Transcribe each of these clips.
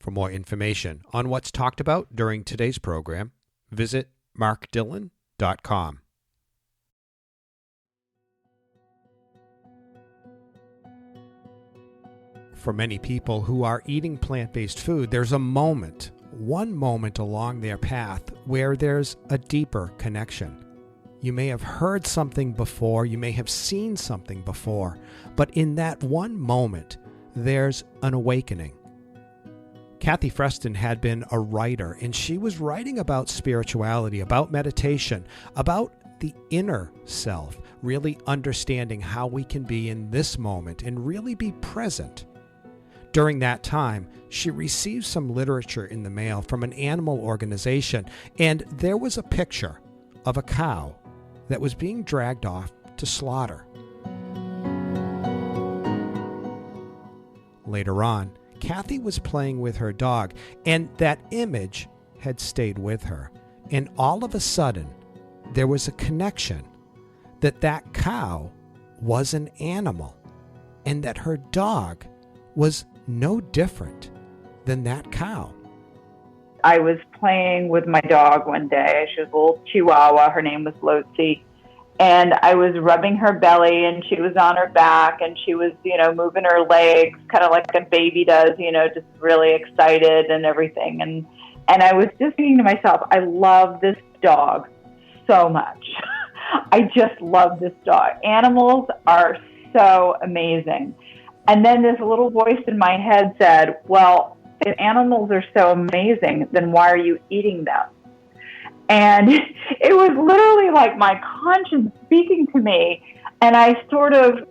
For more information on what's talked about during today's program, visit markdillon.com. For many people who are eating plant-based food, there's a moment, one moment along their path where there's a deeper connection. You may have heard something before, you may have seen something before, but in that one moment, there's an awakening. Kathy Freston had been a writer, and she was writing about spirituality, about meditation, about the inner self, really understanding how we can be in this moment and really be present. During that time, she received some literature in the mail from an animal organization, and there was a picture of a cow that was being dragged off to slaughter. Later on, Kathy was playing with her dog, and that image had stayed with her. And all of a sudden, there was a connection that cow was an animal, and that her dog was no different than that cow. I was playing with my dog one day. She was a little Chihuahua. Her name was Lotzi. And I was rubbing her belly, and she was on her back, and she was, moving her legs, kind of like a baby does, just really excited and everything. And I was just thinking to myself, I love this dog so much. I just love this dog. Animals are so amazing. And then this little voice in my head said, well, if animals are so amazing, then why are you eating them? And it was literally like my conscience speaking to me. And I sort of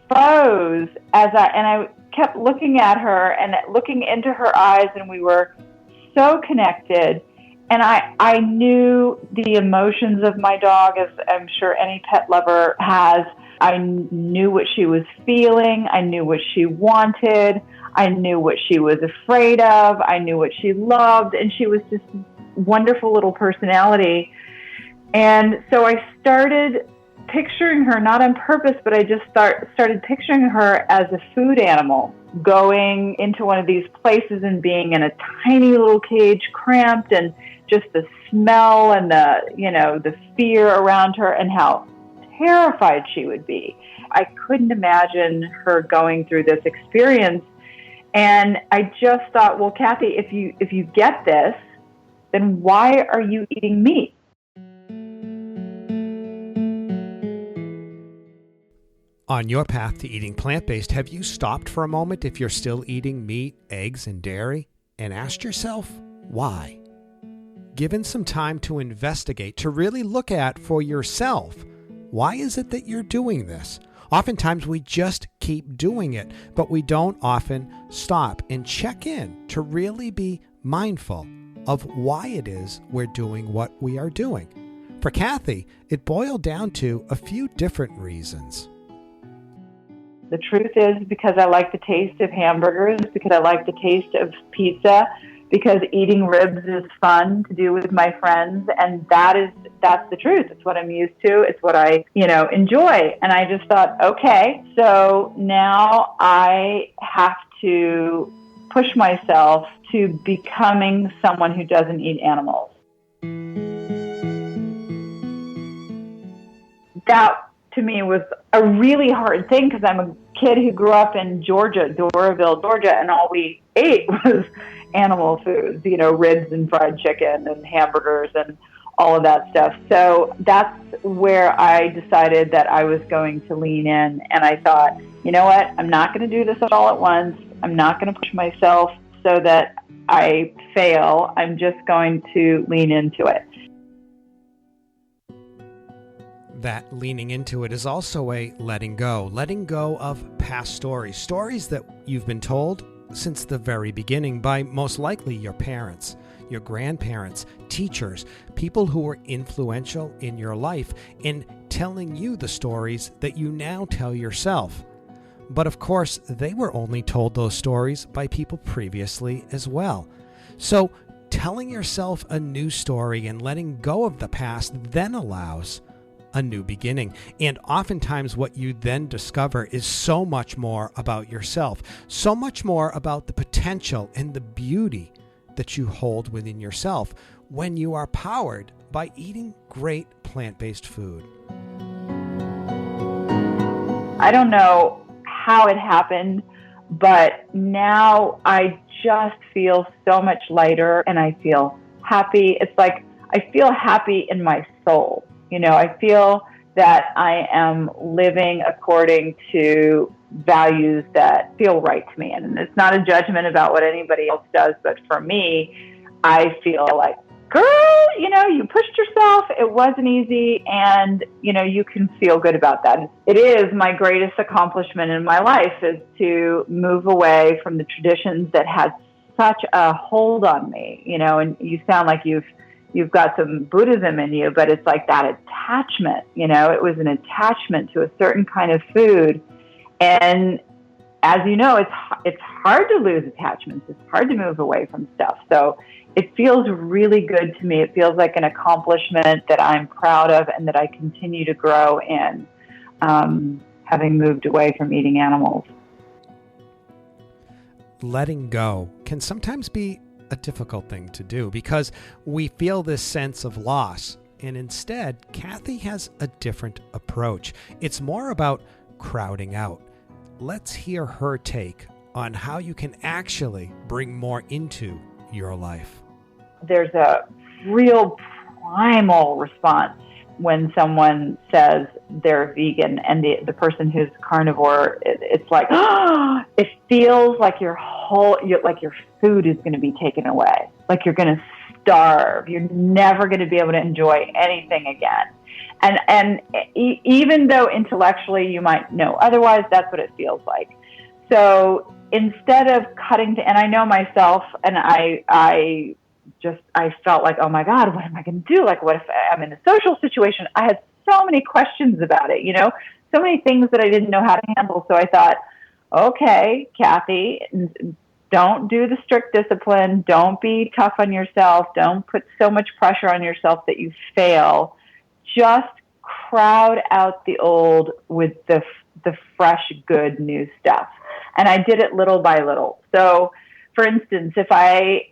froze and I kept looking at her and looking into her eyes, and we were so connected. And I knew the emotions of my dog, as I'm sure any pet lover has. I knew what she was feeling. I knew what she wanted. I knew what she was afraid of. I knew what she loved. And she was just a wonderful little personality. And so I started picturing her, not on purpose, but I just started picturing her as a food animal, going into one of these places and being in a tiny little cage, cramped, and just the smell and the fear around her, and how terrified she would be. I couldn't imagine her going through this experience. And I just thought, well, Kathy, if you get this, then why are you eating meat? On your path to eating plant-based, have you stopped for a moment if you're still eating meat, eggs, and dairy, and asked yourself, why? Given some time to investigate, to really look at for yourself, why is it that you're doing this? Oftentimes we just keep doing it, but we don't often stop and check in to really be mindful of why it is we're doing what we are doing. For Kathy, it boiled down to a few different reasons. The truth is because I like the taste of hamburgers, because I like the taste of pizza, because eating ribs is fun to do with my friends, and that's the truth. It's what I'm used to. It's what I, enjoy. And I just thought, okay, so now I have to push myself to becoming someone who doesn't eat animals. That, to me, was a really hard thing because I'm a kid who grew up in Georgia, Doraville, Georgia, and all we ate was animal foods, ribs and fried chicken and hamburgers and all of that stuff. So that's where I decided that I was going to lean in. And I thought, you know what? I'm not going to do this all at once. I'm not going to push myself so that I fail. I'm just going to lean into it. That leaning into it is also a letting go of past stories that you've been told since the very beginning by most likely your parents, your grandparents, teachers, people who were influential in your life in telling you the stories that you now tell yourself. But of course, they were only told those stories by people previously as well. So telling yourself a new story and letting go of the past then allows a new beginning. And oftentimes what you then discover is so much more about yourself, so much more about the potential and the beauty that you hold within yourself when you are powered by eating great plant-based food. I don't know how it happened, but now I just feel so much lighter and I feel happy. It's like I feel happy in my soul. I feel that I am living according to values that feel right to me. And it's not a judgment about what anybody else does, but for me, I feel like, girl, you pushed yourself. It wasn't easy. And, you can feel good about that. It is my greatest accomplishment in my life is to move away from the traditions that had such a hold on me, and you sound like you've got some Buddhism in you, but it's like that attachment, it was an attachment to a certain kind of food. And as you know, it's hard to lose attachments. It's hard to move away from stuff. So it feels really good to me. It feels like an accomplishment that I'm proud of and that I continue to grow in, having moved away from eating animals. Letting go can sometimes be a difficult thing to do because we feel this sense of loss. And instead, Kathy has a different approach. It's more about crowding out. Let's hear her take on how you can actually bring more into your life. There's a real primal response when someone says they're vegan and the person who's carnivore, it's like, it feels like your food is going to be taken away. Like you're going to starve. You're never going to be able to enjoy anything again. And even though intellectually you might know otherwise, that's what it feels like. So instead of cutting to, and I know myself, and I felt like, oh my God, what am I going to do? Like, what if I'm in a social situation? I had so many questions about it, so many things that I didn't know how to handle. So I thought, okay, Kathy, don't do the strict discipline. Don't be tough on yourself. Don't put so much pressure on yourself that you fail. Just crowd out the old with the fresh, good, new stuff. And I did it little by little. So, for instance, if I,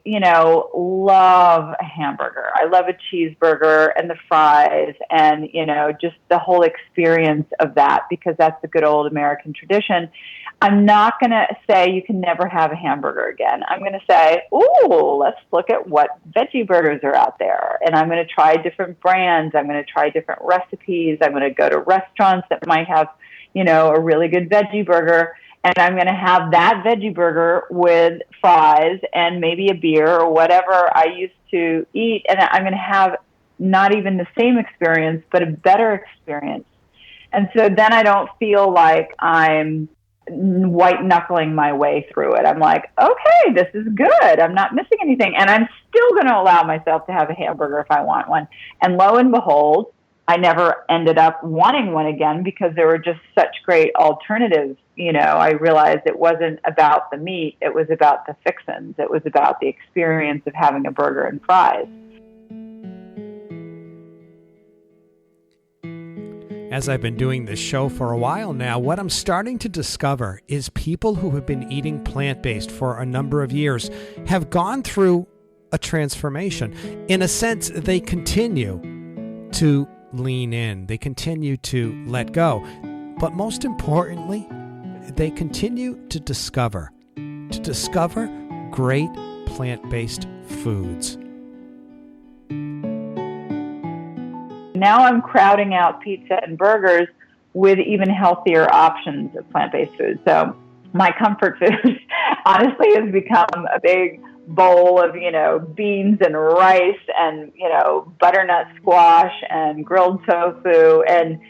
love a hamburger, I love a cheeseburger and the fries and, just the whole experience of that, because that's the good old American tradition. I'm not going to say you can never have a hamburger again. I'm going to say, ooh, let's look at what veggie burgers are out there. And I'm going to try different brands. I'm going to try different recipes. I'm going to go to restaurants that might have, a really good veggie burger. And I'm going to have that veggie burger with fries and maybe a beer or whatever I used to eat. And I'm going to have not even the same experience, but a better experience. And so then I don't feel like I'm white knuckling my way through it. I'm like, okay, this is good. I'm not missing anything. And I'm still going to allow myself to have a hamburger if I want one. And lo and behold, I never ended up wanting one again because there were just such great alternatives. I realized it wasn't about the meat. It was about the fixins. It was about the experience of having a burger and fries. As I've been doing this show for a while now, what I'm starting to discover is people who have been eating plant-based for a number of years have gone through a transformation. In a sense, they continue to lean in. They continue to let go. But most importantly, they continue to discover great plant-based foods. Now I'm crowding out pizza and burgers with even healthier options of plant-based food. So my comfort food honestly has become a big bowl of, beans and rice and, butternut squash and grilled tofu. And,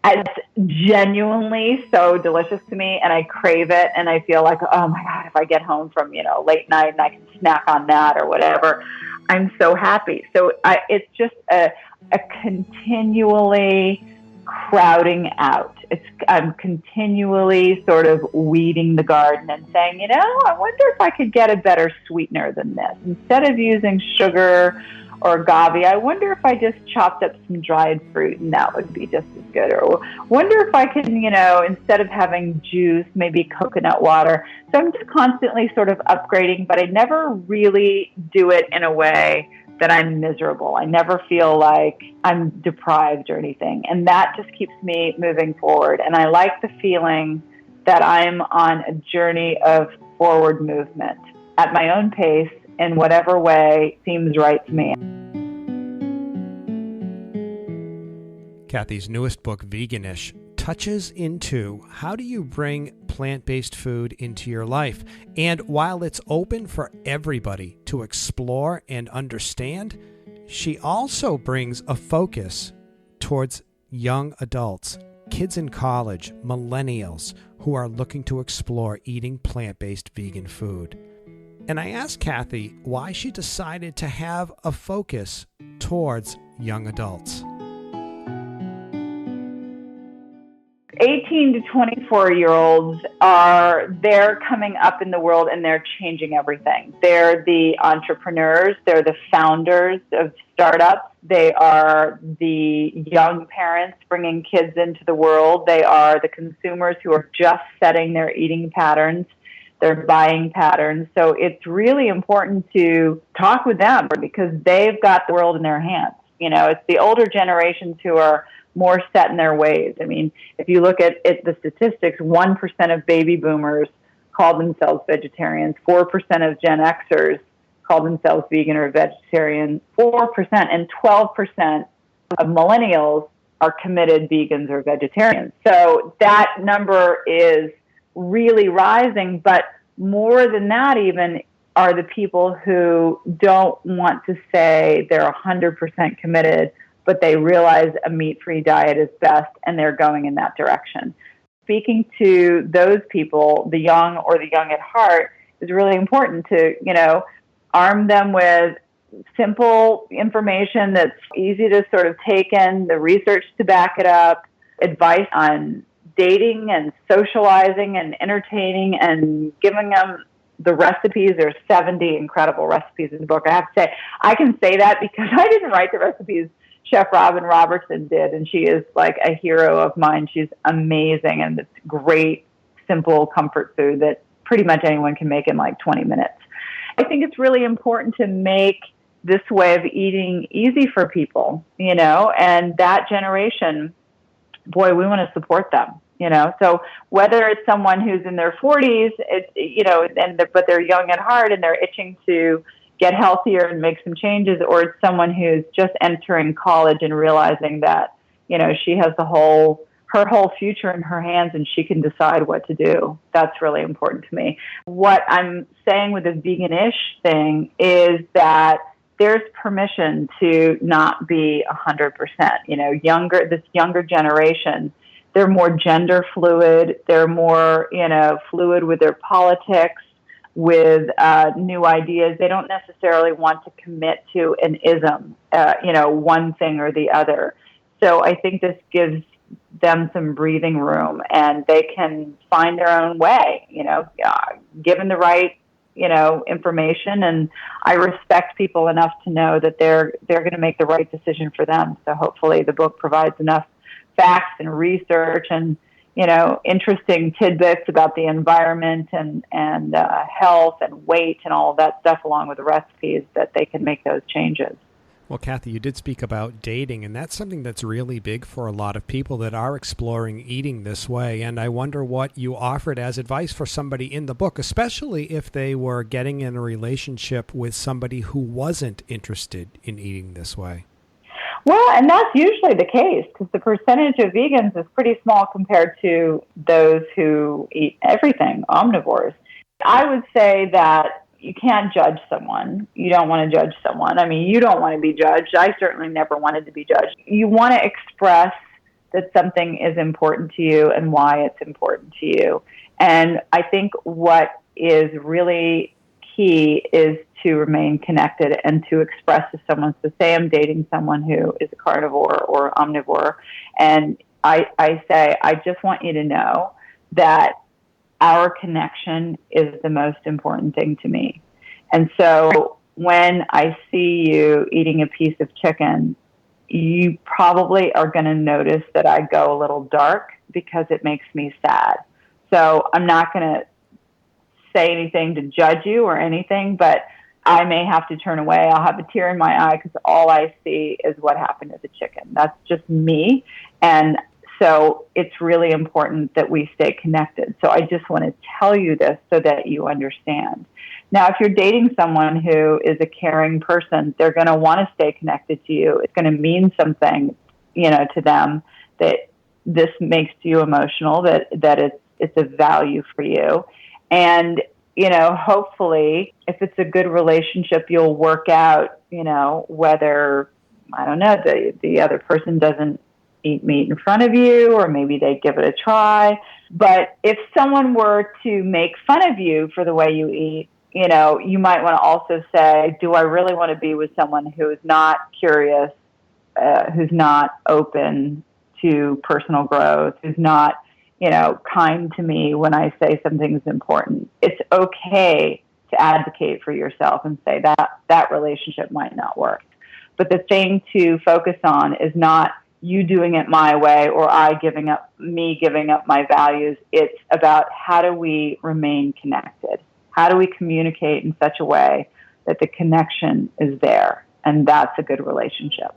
it's genuinely so delicious to me and I crave it. And I feel like, oh my God, if I get home from, late night and I can snack on that or whatever, I'm so happy. So it's just a continually crowding out. I'm continually sort of weeding the garden and saying, I wonder if I could get a better sweetener than this. Instead of using sugar or agave. I wonder if I just chopped up some dried fruit and that would be just as good. Or wonder if I can, instead of having juice, maybe coconut water. So I'm just constantly sort of upgrading, but I never really do it in a way that I'm miserable. I never feel like I'm deprived or anything. And that just keeps me moving forward. And I like the feeling that I'm on a journey of forward movement at my own pace in whatever way seems right to me. Kathy's newest book, Veganish, touches into how do you bring plant-based food into your life. And while it's open for everybody to explore and understand, she also brings a focus towards young adults, kids in college, millennials who are looking to explore eating plant-based vegan food. And I asked Kathy why she decided to have a focus towards young adults. 18 to 24-year-olds they're coming up in the world and they're changing everything. They're the entrepreneurs, they're the founders of startups, they are the young parents bringing kids into the world, they are the consumers who are just setting their eating patterns, their buying patterns. So it's really important to talk with them because they've got the world in their hands. It's the older generations who are more set in their ways. I mean, if you look at the statistics, 1% of baby boomers call themselves vegetarians, 4% of Gen Xers call themselves vegan or vegetarian, 4%, and 12% of millennials are committed vegans or vegetarians. So that number is really rising, but more than that even are the people who don't want to say they're 100% committed, but they realize a meat-free diet is best, and they're going in that direction. Speaking to those people, the young or the young at heart, is really important to, arm them with simple information that's easy to sort of take in, the research to back it up, advice on dating and socializing and entertaining, and giving them the recipes. There's 70 incredible recipes in the book. I have to say, I can say that because I didn't write the recipes. Chef Robin Robertson did, and she is like a hero of mine. She's amazing, and it's great, simple comfort food that pretty much anyone can make in like 20 minutes. I think it's really important to make this way of eating easy for people, and that generation, boy, we want to support them, So whether it's someone who's in their 40s, but they're young at heart and they're itching to get healthier and make some changes, or it's someone who's just entering college and realizing that, she has her whole future in her hands and she can decide what to do. That's really important to me. What I'm saying with the Veganish thing is that there's permission to not be 100%. This younger generation, they're more gender fluid. They're more, fluid with their politics, with new ideas. They don't necessarily want to commit to an ism, one thing or the other. So I think this gives them some breathing room, and they can find their own way, given the right, information. And I respect people enough to know that they're going to make the right decision for them. So hopefully the book provides enough facts and research and interesting tidbits about the environment and health and weight and all of that stuff, along with the recipes, that they can make those changes. Well, Kathy, you did speak about dating, and that's something that's really big for a lot of people that are exploring eating this way. And I wonder what you offered as advice for somebody in the book, especially if they were getting in a relationship with somebody who wasn't interested in eating this way. Well, and that's usually the case because the percentage of vegans is pretty small compared to those who eat everything, omnivores. I would say that you can't judge someone. You don't want to judge someone. I mean, you don't want to be judged. I certainly never wanted to be judged. You want to express that something is important to you and why it's important to you. And I think what is really key is to remain connected and to express to someone. So say I'm dating someone who is a carnivore or omnivore, and I say, I just want you to know that our connection is the most important thing to me. And so when I see you eating a piece of chicken, you probably are going to notice that I go a little dark because it makes me sad. So I'm not going to say anything to judge you or anything, but I may have to turn away. I'll have a tear in my eye because all I see is what happened to the chicken. That's just me. And so it's really important that we stay connected. So I just want to tell you this so that you understand. Now, if you're dating someone who is a caring person, they're going to want to stay connected to you. It's going to mean something, to them that this makes you emotional, that it's a value for you. And, hopefully if it's a good relationship, you'll work out, whether, I don't know, the other person doesn't eat meat in front of you, or maybe they give it a try. But if someone were to make fun of you for the way you eat, you might want to also say, do I really want to be with someone who is not curious, who's not open to personal growth, who's not, kind to me when I say something's important? It's okay to advocate for yourself and say that relationship might not work. But the thing to focus on is not you doing it my way or giving up my values. It's about how do we remain connected? How do we communicate in such a way that the connection is there? And that's a good relationship.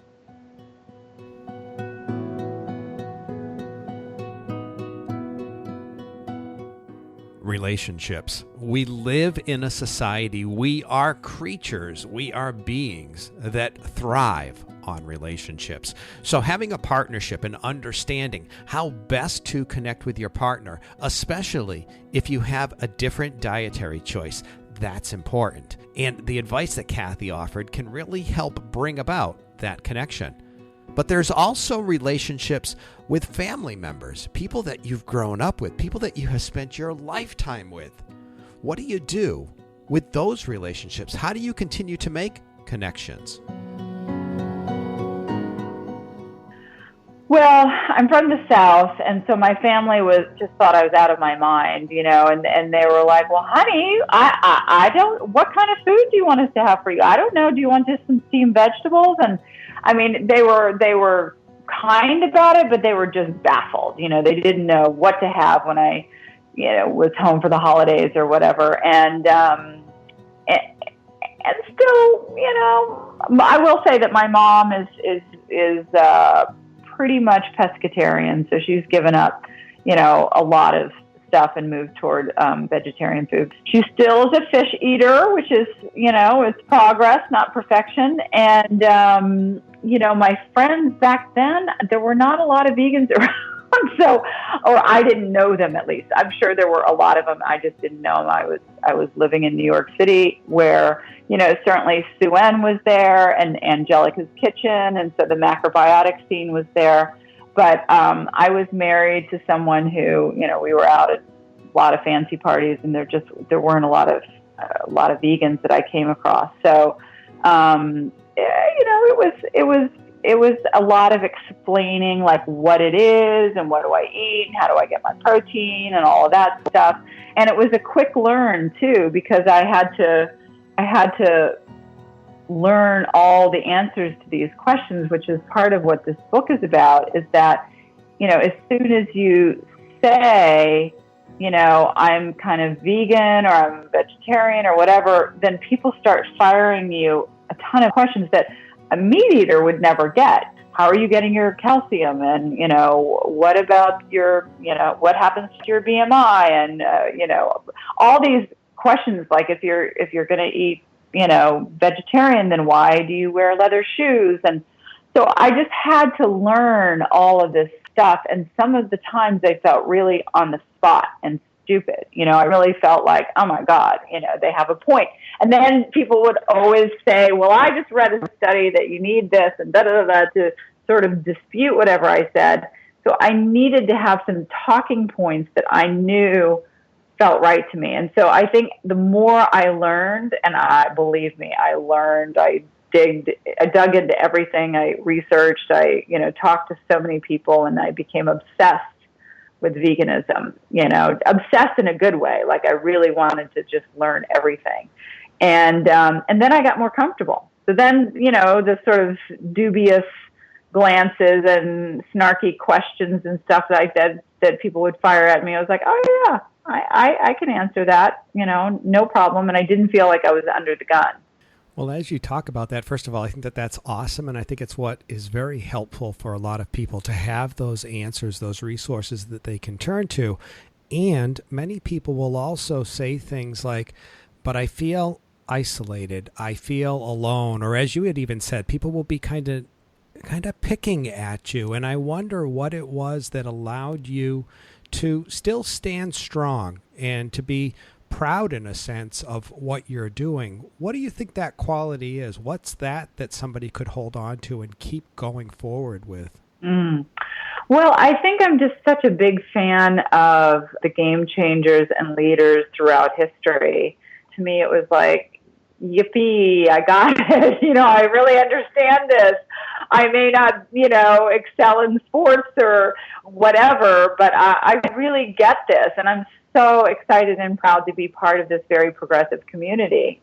Relationships. We live in a society. We are creatures. We are beings that thrive on relationships. So having a partnership and understanding how best to connect with your partner, especially if you have a different dietary choice, that's important. And the advice that Kathy offered can really help bring about that connection. But there's also relationships with family members, people that you've grown up with, people that you have spent your lifetime with. What do you do with those relationships? How do you continue to make connections? Well, I'm from the South, and so my family just thought I was out of my mind, and they were like, well, honey, I don't, what kind of food do you want us to have for you? I don't know. Do you want just some steamed vegetables? And I mean, they were kind about it, but they were just baffled. They didn't know what to have when I, was home for the holidays or whatever. And still, I will say that my mom is pretty much pescatarian. So she's given up, a lot of stuff and moved toward vegetarian food. She still is a fish eater, which is, it's progress, not perfection. And, my friends back then, there were not a lot of vegans around. Or I didn't know them, at least. I'm sure there were a lot of them. I just didn't know them. I was living in New York City where, certainly Sue-Ann was there and Angelica's Kitchen. And so the macrobiotic scene was there. But I was married to someone who, we were out at a lot of fancy parties, and there weren't a lot of vegans that I came across. So, it was a lot of explaining like what it is and what do I eat and how do I get my protein and all of that stuff. And it was a quick learn too, because I had to learn all the answers to these questions, which is part of what this book is about, is that, as soon as you say, I'm kind of vegan or I'm vegetarian or whatever, then people start firing you a ton of questions that a meat eater would never get. How are you getting your calcium? And, what about your, what happens to your BMI? And, all these questions, like if you're going to eat, vegetarian, then why do you wear leather shoes? And so I just had to learn all of this stuff. And some of the times I felt really on the spot and stupid. I really felt like, oh my God, they have a point. And then people would always say, well, I just read a study that you need this and da-da-da-da to sort of dispute whatever I said. So I needed to have some talking points that I knew felt right to me. And so I think the more I learned, and believe me, I learned, I dug into everything. I researched, I talked to so many people, and I became obsessed with veganism, obsessed in a good way. Like I really wanted to just learn everything. And then I got more comfortable. So then, the sort of dubious glances and snarky questions and stuff like that people would fire at me, I was like, oh yeah, I can answer that, no problem. And I didn't feel like I was under the gun. Well, as you talk about that, first of all, I think that that's awesome. And I think it's what is very helpful for a lot of people to have those answers, those resources that they can turn to. And many people will also say things like, but I feel isolated, I feel alone, or as you had even said, people will be kind of picking at you. And I wonder what it was that allowed you to still stand strong and to be proud in a sense of what you're doing. What do you think that quality is? What's that somebody could hold on to and keep going forward with? Well, I think I'm just such a big fan of the game changers and leaders throughout history. To me, it was like, yippee, I got it. I really understand this. I may not, excel in sports or whatever, but I really get this. And I'm so excited and proud to be part of this very progressive community.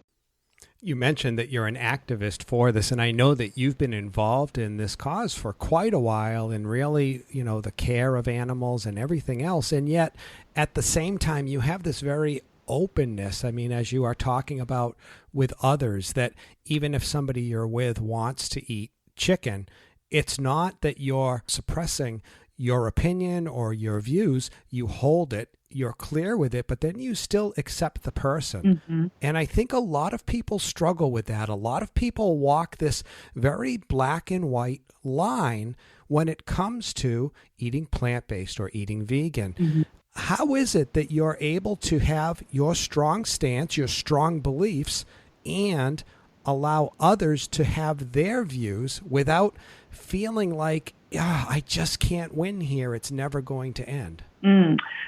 You mentioned that you're an activist for this, and I know that you've been involved in this cause for quite a while and really, the care of animals and everything else. And yet, at the same time, you have this very openness. I mean, as you are talking about with others, that even if somebody you're with wants to eat chicken, it's not that you're suppressing your opinion or your views. You hold it, you're clear with it, but then you still accept the person. Mm-hmm. And I think a lot of people struggle with that. A lot of people walk this very black and white line when it comes to eating plant-based or eating vegan. Mm-hmm. How is it that you're able to have your strong stance, your strong beliefs, and allow others to have their views without feeling like, I just can't win here, it's never going to end?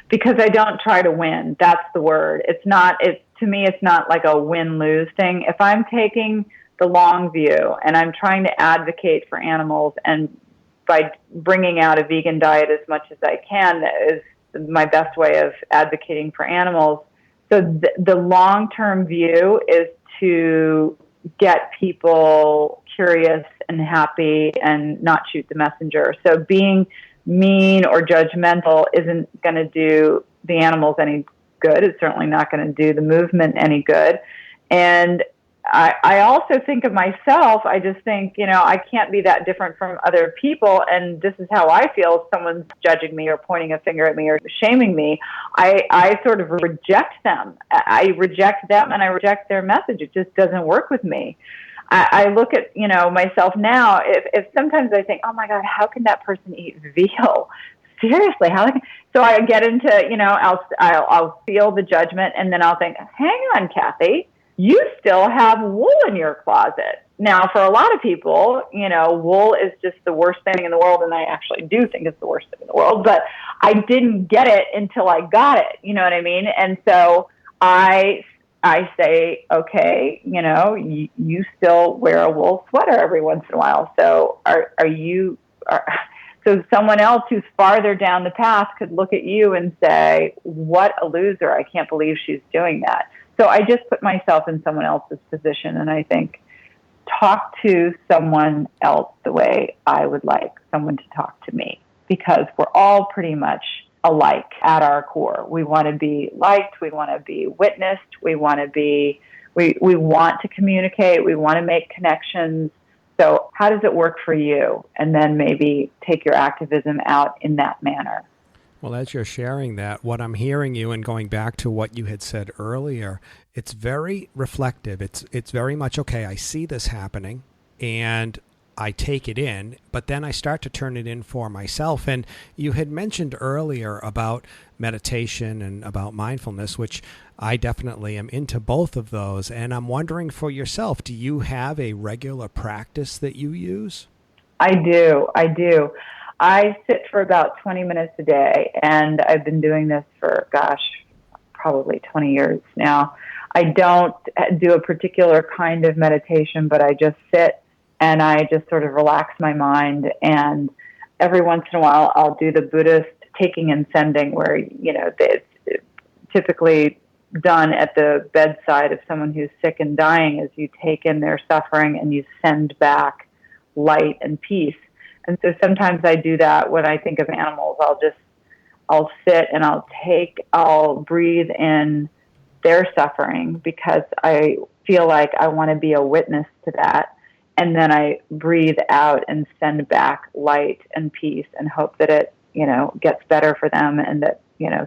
Because I don't try to win. That's the word. To me, it's not like a win-lose thing. If I'm taking the long view and I'm trying to advocate for animals, and by bringing out a vegan diet as much as I can, that is my best way of advocating for animals. So the long-term view is to get people curious and happy and not shoot the messenger. So being mean or judgmental isn't going to do the animals any good. It's certainly not going to do the movement any good. And I also think of myself, I just think, I can't be that different from other people. And this is how I feel. If someone's judging me or pointing a finger at me or shaming me, I sort of reject them. I reject them and I reject their message. It just doesn't work with me. I look at, myself now, if sometimes I think, oh my God, how can that person eat veal? Seriously, so I get into, I'll feel the judgment, and then I'll think, hang on, Kathy, you still have wool in your closet. Now, for a lot of people, wool is just the worst thing in the world, and I actually do think it's the worst thing in the world, but I didn't get it until I got it, you know what I mean? And so I say, okay, you still wear a wool sweater every once in a while. So so someone else who's farther down the path could look at you and say, what a loser. I can't believe she's doing that. So I just put myself in someone else's position, and I think, talk to someone else the way I would like someone to talk to me, because we're all pretty much alike at our core. We want to be liked. We want to be witnessed. We want to communicate. We want to make connections. So how does it work for you? And then maybe take your activism out in that manner. Well, as you're sharing that, what I'm hearing you, and going back to what you had said earlier, it's very reflective. It's very much, okay, I see this happening and I take it in, but then I start to turn it in for myself. And you had mentioned earlier about meditation and about mindfulness, which I definitely am into both of those. And I'm wondering for yourself, do you have a regular practice that you use? I do. I sit for about 20 minutes a day, and I've been doing this for, probably 20 years now. I don't do a particular kind of meditation, but I just sit and I just sort of relax my mind. And every once in a while, I'll do the Buddhist taking and sending, where, it's typically done at the bedside of someone who's sick and dying is you take in their suffering and you send back light and peace. And so sometimes I do that when I think of animals. I'll sit and I'll breathe in their suffering because I feel like I want to be a witness to that. And then I breathe out and send back light and peace and hope that it, gets better for them and that,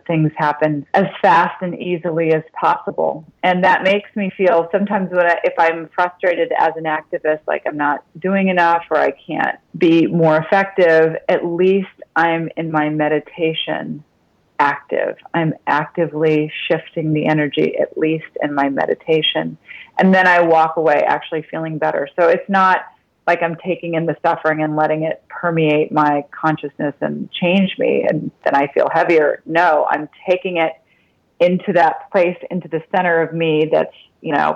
things happen as fast and easily as possible. And that makes me feel sometimes if I'm frustrated as an activist, like I'm not doing enough or I can't be more effective, at least I'm in my meditation active. I'm actively shifting the energy, at least in my meditation. And then I walk away actually feeling better. So it's not like I'm taking in the suffering and letting it permeate my consciousness and change me, and then I feel heavier. No, I'm taking it into that place, into the center of me that's,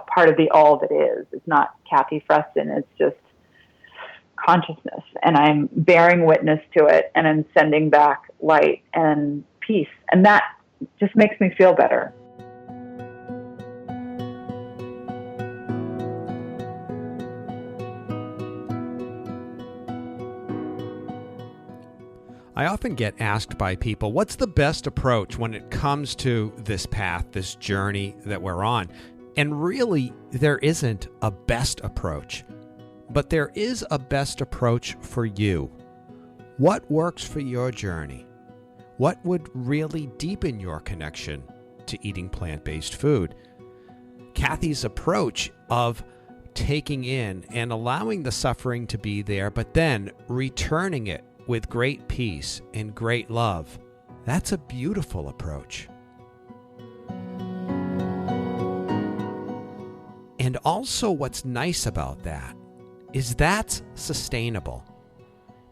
part of the all that is. It's not Kathy Freston. It's just consciousness. And I'm bearing witness to it, and I'm sending back light and peace. And that just makes me feel better. I often get asked by people, what's the best approach when it comes to this path, this journey that we're on? And really, there isn't a best approach, but there is a best approach for you. What works for your journey? What would really deepen your connection to eating plant-based food? Kathy's approach of taking in and allowing the suffering to be there, but then returning it with great peace and great love. That's a beautiful approach. And also what's nice about that is that's sustainable.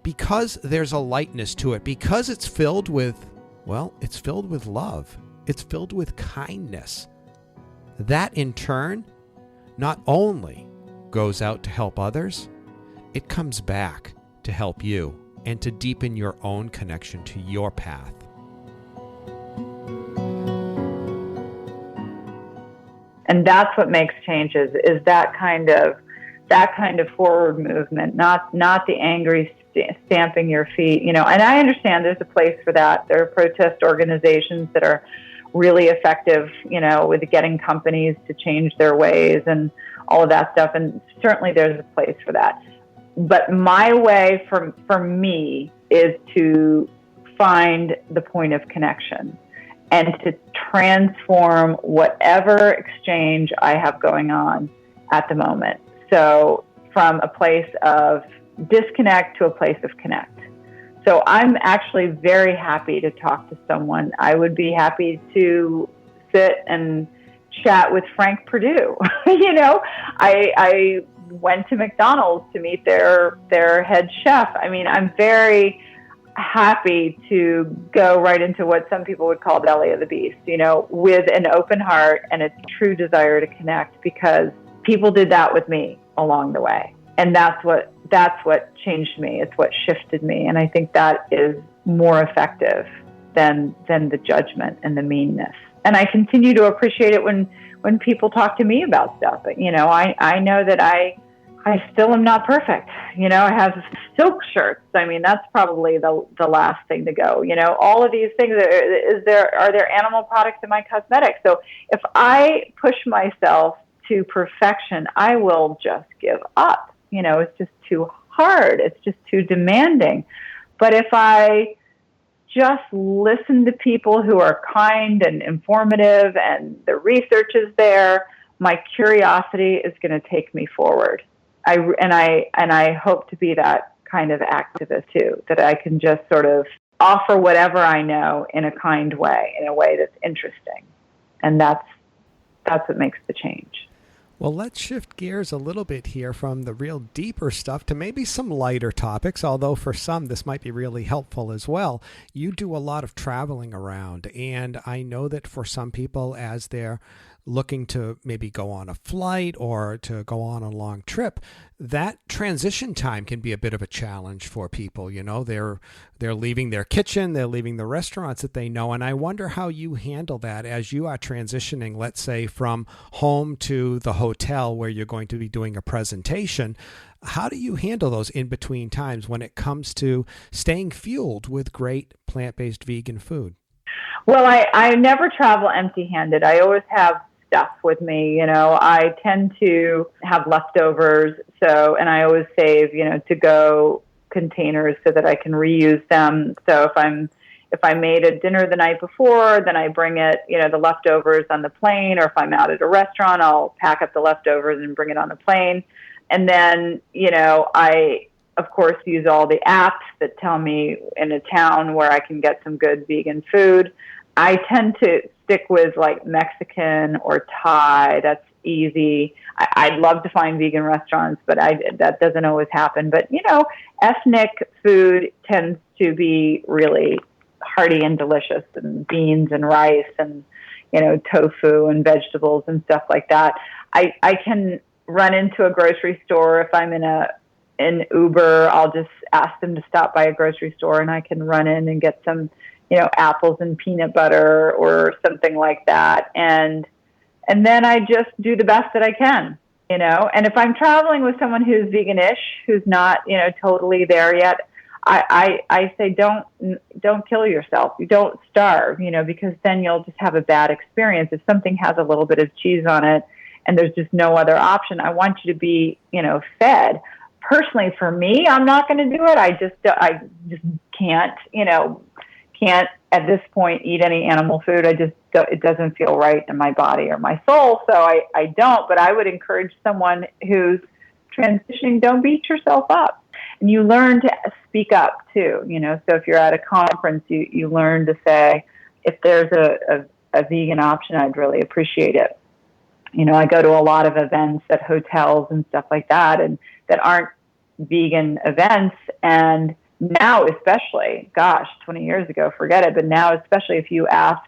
Because there's a lightness to it, because it's filled with love. It's filled with kindness. That in turn not only goes out to help others, it comes back to help you and to deepen your own connection to your path. And that's what makes changes, is that kind of forward movement, not the angry stamping your feet, And I understand there's a place for that. There are protest organizations that are really effective, with getting companies to change their ways and all of that stuff. And certainly there's a place for that. But my way for me is to find the point of connection and to transform whatever exchange I have going on at the moment. So from a place of disconnect to a place of connect. So I'm actually very happy to talk to someone. I would be happy to sit and chat with Frank Perdue. I went to McDonald's to meet their head chef. I mean, I'm very happy to go right into what some people would call belly of the beast, with an open heart and a true desire to connect, because people did that with me along the way. And that's what changed me. It's what shifted me. And I think that is more effective than the judgment and the meanness. And I continue to appreciate it when people talk to me about stuff. But, I know that I still am not perfect. I have silk shirts. I mean, that's probably the last thing to go. All of these things. Are there animal products in my cosmetics? So if I push myself to perfection, I will just give up. It's just too hard. It's just too demanding. But if I just listen to people who are kind and informative and the research is there, my curiosity is going to take me forward. I hope to be that kind of activist too, that I can just sort of offer whatever I know in a kind way, in a way that's interesting. And that's what makes the change. Well, let's shift gears a little bit here from the real deeper stuff to maybe some lighter topics, although for some this might be really helpful as well. You do a lot of traveling around, and I know that for some people, as they're looking to maybe go on a flight or to go on a long trip, that transition time can be a bit of a challenge for people. You know, they're leaving their kitchen, they're leaving the restaurants that they know. And I wonder how you handle that as you are transitioning, let's say, from home to the hotel where you're going to be doing a presentation. How do you handle those in-between times when it comes to staying fueled with great plant-based vegan food? Well, I never travel empty-handed. I always have stuff with me. You know, I tend to have leftovers. And I always save, to-go containers so that I can reuse them. So if I made a dinner the night before, then I bring it, the leftovers on the plane, or if I'm out at a restaurant, I'll pack up the leftovers and bring it on the plane. And then, I, of course, use all the apps that tell me in a town where I can get some good vegan food. I tend to stick with like Mexican or Thai. That's easy. I'd love to find vegan restaurants, but that doesn't always happen. But, ethnic food tends to be really hearty and delicious, and beans and rice and, tofu and vegetables and stuff like that. I can run into a grocery store. If I'm in Uber, I'll just ask them to stop by a grocery store, and I can run in and get some, apples and peanut butter or something like that. And then I just do the best that I can, and if I'm traveling with someone who's veganish, who's not, totally there yet, I say, don't kill yourself. You don't starve, because then you'll just have a bad experience. If something has a little bit of cheese on it and there's just no other option, I want you to be, fed. Personally, for me, I'm not going to do it. I just can't, can't at this point eat any animal food. It doesn't feel right in my body or my soul. So I don't, but I would encourage someone who's transitioning, don't beat yourself up. And you learn to speak up too, so if you're at a conference, you learn to say, if there's a vegan option, I'd really appreciate it. I go to a lot of events at hotels and stuff like that, and that aren't vegan events. And now, especially, 20 years ago, forget it. But now, especially if you ask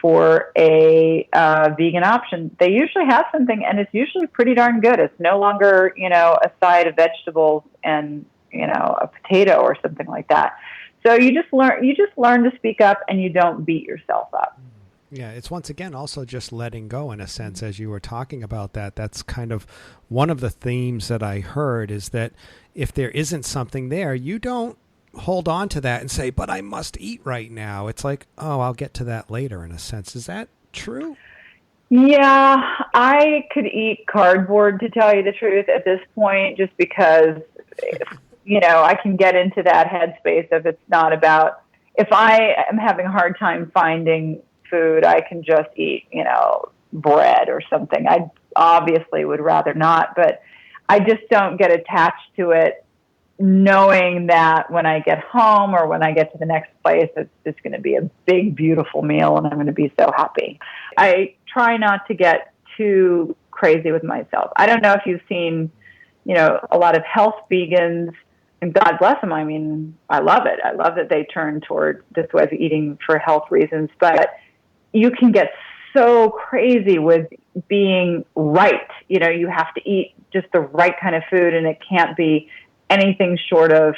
for a vegan option, they usually have something, and it's usually pretty darn good. It's no longer, a side of vegetables and, a potato or something like that. So you just learn to speak up, and you don't beat yourself up. Yeah, it's once again also just letting go in a sense, as you were talking about that. That's kind of one of the themes that I heard, is that if there isn't something there, you don't hold on to that and say, but I must eat right now. It's like, oh, I'll get to that later in a sense. Is that true? Yeah, I could eat cardboard, to tell you the truth, at this point, just because, I can get into that headspace of it's not about, if I am having a hard time finding food, I can just eat, bread or something. I obviously would rather not, but I just don't get attached to it, knowing that when I get home or when I get to the next place, it's just going to be a big, beautiful meal, and I'm going to be so happy. I try not to get too crazy with myself. I don't know if you've seen, a lot of health vegans, and God bless them. I mean, I love it. I love that they turn toward this way of eating for health reasons, but you can get so crazy with being right. You have to eat just the right kind of food, and it can't be anything short of,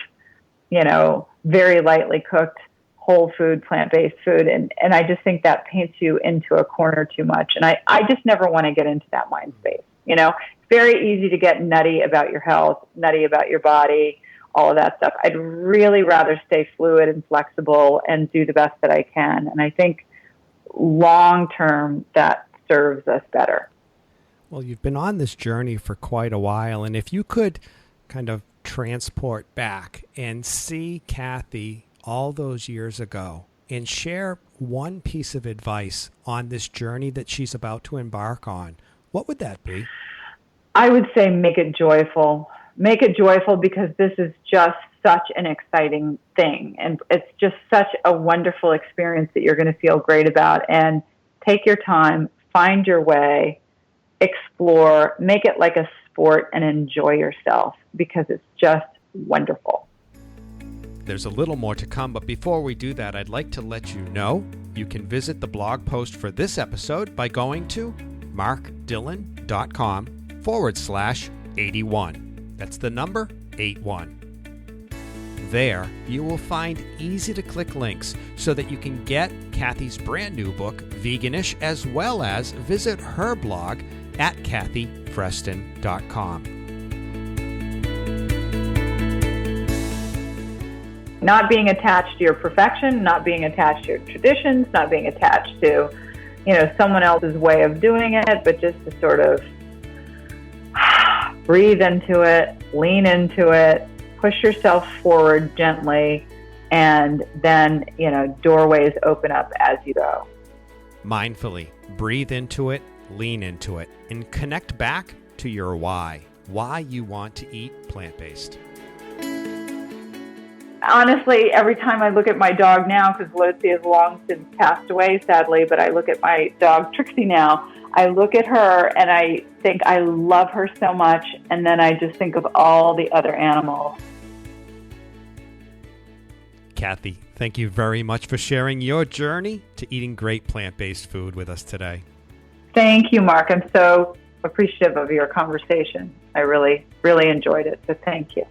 very lightly cooked, whole food, plant-based food. And I just think that paints you into a corner too much. And I just never want to get into that mind space. It's very easy to get nutty about your health, nutty about your body, all of that stuff. I'd really rather stay fluid and flexible and do the best that I can. And I think long-term, that serves us better. Well, you've been on this journey for quite a while. And if you could kind of transport back and see Kathy all those years ago and share one piece of advice on this journey that she's about to embark on, what would that be? I would say make it joyful. Make it joyful, because this is just such an exciting thing. And it's just such a wonderful experience that you're going to feel great about. And take your time, find your way, explore, make it like a sport, and enjoy yourself, because it's just wonderful. There's a little more to come, but before we do that, I'd like to let you know you can visit the blog post for this episode by going to markdillon.com/81. That's the number 81. There, you will find easy-to-click links so that you can get Kathy's brand new book, Veganish, as well as visit her blog at kathyfreston.com. Not being attached to your perfection, not being attached to your traditions, not being attached to, someone else's way of doing it, but just to sort of breathe into it, lean into it, push yourself forward gently, and then, doorways open up as you go. Mindfully, breathe into it, lean into it, and connect back to your why you want to eat plant-based. Honestly, every time I look at my dog now, because Lotsie has long since passed away, sadly, but I look at my dog Trixie now, I look at her and I think I love her so much, and then I just think of all the other animals. Kathy, thank you very much for sharing your journey to eating great plant-based food with us today. Thank you, Mark. I'm so appreciative of your conversation. I really, really enjoyed it, so thank you.